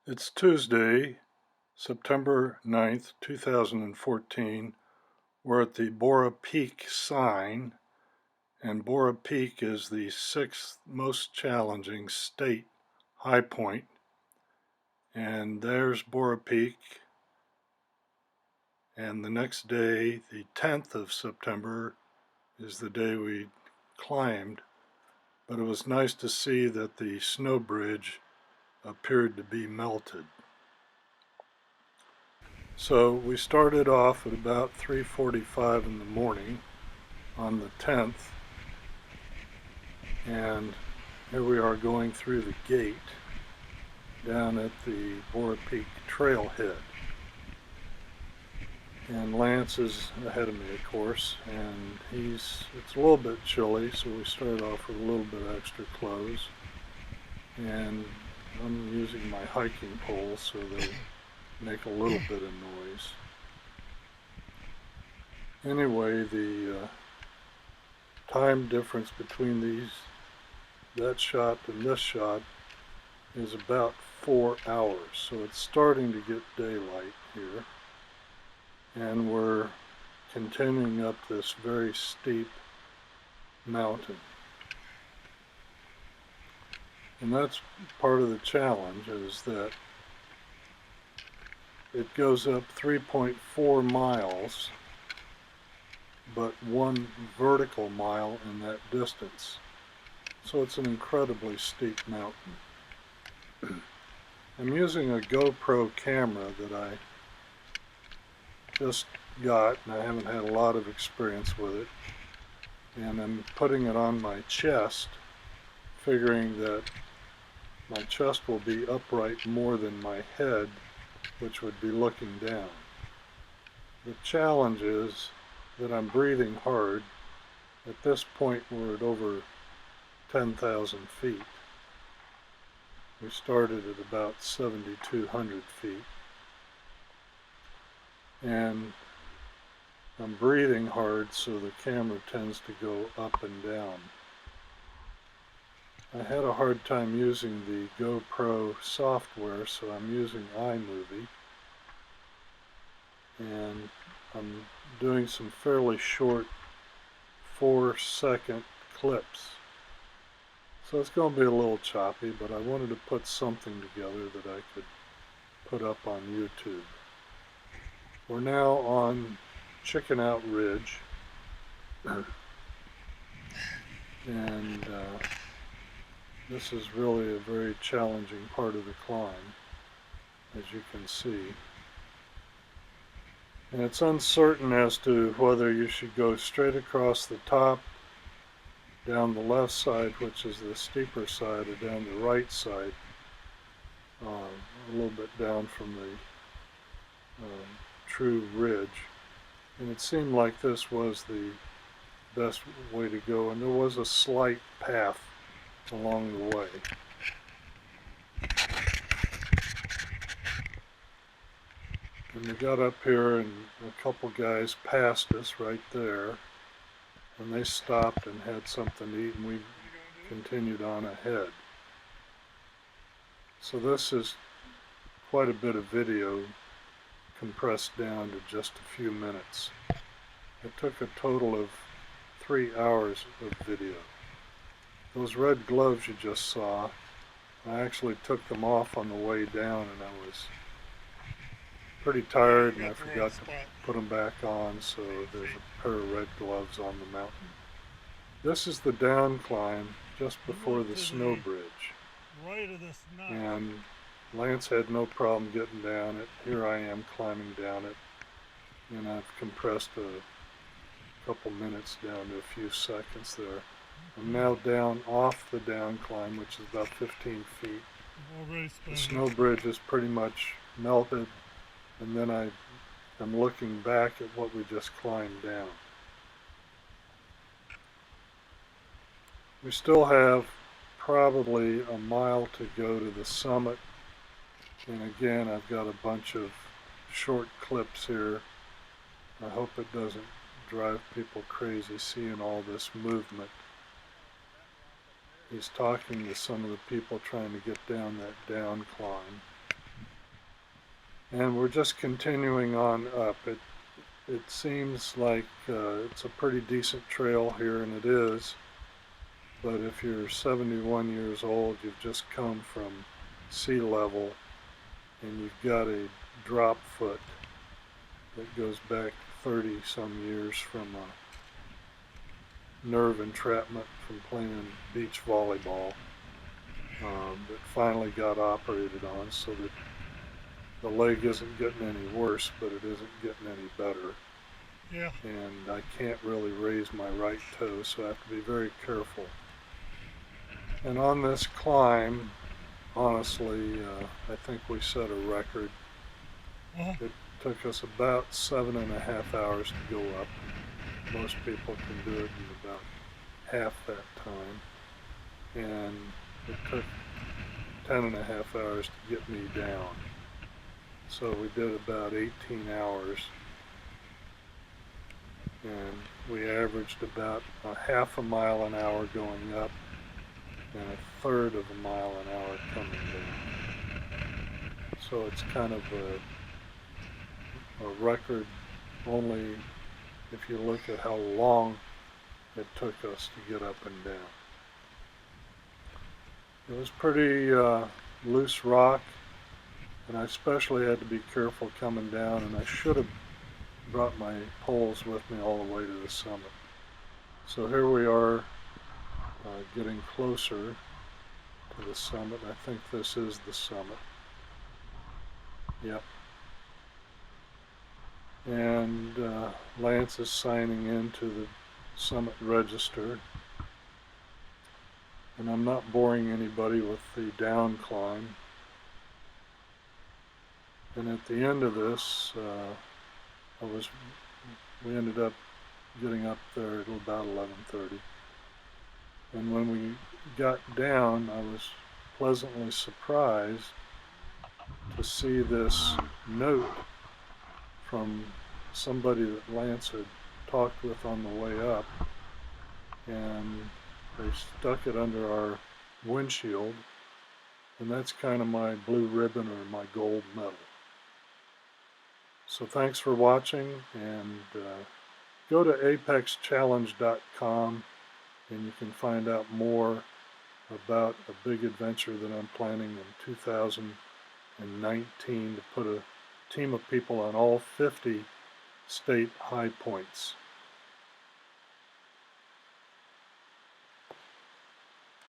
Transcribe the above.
It's Tuesday, September 9th, 2014. We're at the Borah Peak sign, and Borah Peak is the sixth most challenging state high point. And there's Borah Peak. And the next day, the 10th of September, is the day we climbed. But it was nice to see that the snow bridge appeared to be melted. So we started off at about 3:45 in the morning on the 10th, and here we are going through the gate down at the Borah Peak trailhead. And Lance is ahead of me, of course, and it's a little bit chilly, so we started off with a little bit extra clothes. And I'm using my hiking poles so they make a little bit of noise. Anyway, the time difference between that shot and this shot is about 4 hours, so it's starting to get daylight here, and we're continuing up this very steep mountain. And that's part of the challenge, is that it goes up 3.4 miles, but 1 vertical mile in that distance. So it's an incredibly steep mountain. I'm using a GoPro camera that I just got, and I haven't had a lot of experience with it. And I'm putting it on my chest, figuring that my chest will be upright more than my head, which would be looking down. The challenge is that I'm breathing hard. At this point, we're at over 10,000 feet. We started at about 7,200 feet. And I'm breathing hard, so the camera tends to go up and down. I had a hard time using the GoPro software, so I'm using iMovie. And I'm doing some fairly short 4-second clips. So it's going to be a little choppy, but I wanted to put something together that I could put up on YouTube. We're now on Chicken Out Ridge, and this is really a very challenging part of the climb, as you can see. And it's uncertain as to whether you should go straight across the top, down the left side, which is the steeper side, or down the right side, a little bit down from the true ridge. And it seemed like this was the best way to go, and there was a slight path along the way. And we got up here, and a couple guys passed us right there, and they stopped and had something to eat, and we continued on ahead. So this is quite a bit of video compressed down to just a few minutes. It took a total of 3 hours of video. Those red gloves you just saw, I actually took them off on the way down, and I was pretty tired, and I forgot to put them back on, so there's a pair of red gloves on the mountain. This is the down climb just before the snow bridge. And Lance had no problem getting down it. Here I am climbing down it, and I've compressed a couple minutes down to a few seconds there. I'm now down off the down climb, which is about 15 feet. The snow bridge is pretty much melted, and then I'm looking back at what we just climbed down. We still have probably a mile to go to the summit, and again I've got a bunch of short clips here. I hope it doesn't drive people crazy seeing all this movement. He's talking to some of the people trying to get down that down climb. And we're just continuing on up. It seems like it's a pretty decent trail here, and it is. But if you're 71 years old, you've just come from sea level, and you've got a drop foot that goes back 30 some years from nerve entrapment from playing beach volleyball, that finally got operated on, so that the leg isn't getting any worse, but it isn't getting any better. Yeah. And I can't really raise my right toe, so I have to be very careful. And on this climb, honestly, I think we set a record. Uh-huh. It took us about 7.5 hours to go up. Most people can do it in about half that time. And it took 10.5 hours to get me down. So we did about 18 hours, and we averaged about a half a mile an hour going up and a third of a mile an hour coming down. So it's kind of a record only if you look at how long it took us to get up and down. It was pretty loose rock, and I especially had to be careful coming down, and I should have brought my poles with me all the way to the summit. So here we are, getting closer to the summit. I think this is the summit. Yep. And Lance is signing into the summit register. And I'm not boring anybody with the down climb. And at the end of this, we ended up getting up there at about 11:30. And when we got down, I was pleasantly surprised to see this note from somebody that Lance had talked with on the way up, and they stuck it under our windshield, and that's kind of my blue ribbon or my gold medal. So thanks for watching, and go to apexchallenge.com and you can find out more about a big adventure that I'm planning in 2019 to put a team of people on all 50 state high points.